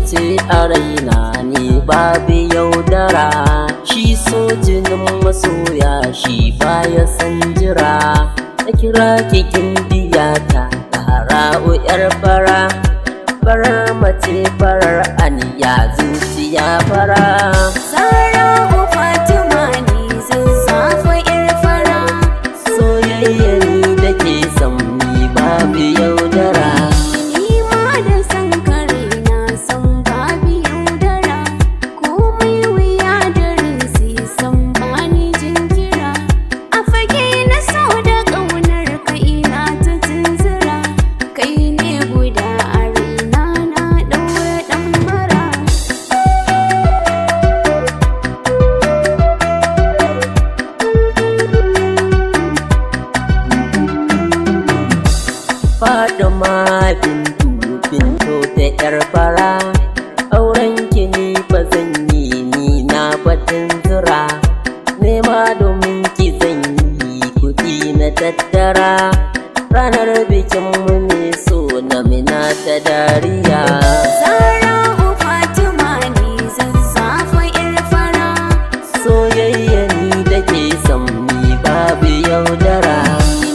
ce a raina ni babu yaudara, shi so jinin masoya shi baya san jira. Na kira kikin biyata Zahra'u yar fara, farar mace farar aniya zuciya fara. Zahra'u Fatima ni zazzafa yar fara, soyayya ni da ke son ni babu yaudara. ni ma da san kare na san babu yaudara, komai wuya da rinsi san bani jinkira. A fage na so da ƙaunar ka ina ta tunzura, kai ne guda a raina na ɗaura ɗan mara. Fatima bintu ta yar fara, auren ki ni ba zan yi ni na batun zura. Nema domin ki zan yi kuɗi na tattara, ranar bikin mu ne so na mina ta dariya. Zahra'u Fatima ni zazzafa yar fara, Soyayya ni da ke son ni babu yaudara.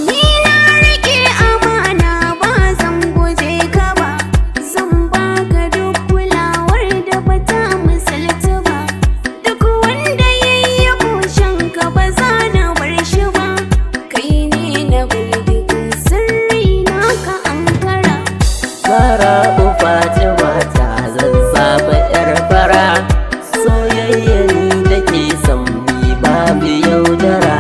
ni na rike amana ba zan guje ka ba, zan baka duk kulawar da bata misaltu ba. Duk wanda yayi kushen ka ba za na bar shi ba, kai ne na bai dukkan sirri na ka ankara. Zahra'u Fatima ta zazzafa yar fara, soyayya ni da ke son ni babu yaudara.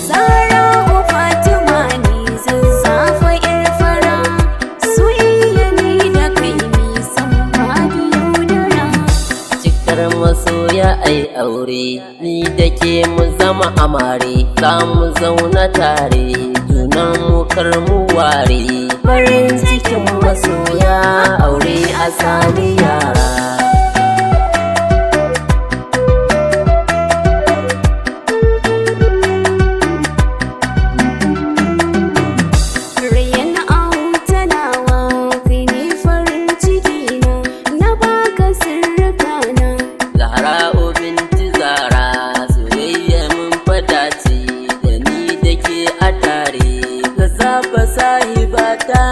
Zahra'u Fatima ni zazzafa yar fara, soyayya ni da kai nisan babu yaudara. Cikar masoya ai aure, ni da ke mu zama amare, za mu zauna tare junan mu kar mu ware. Farin cikin masoya aure a sami yara. Rayyana ahutanawa kai ne farin ciki na, na baka sirrika na. Zahra'u binti Zahra, soyayya mun fada ce da ni da ke a tare. Ka saba sahibata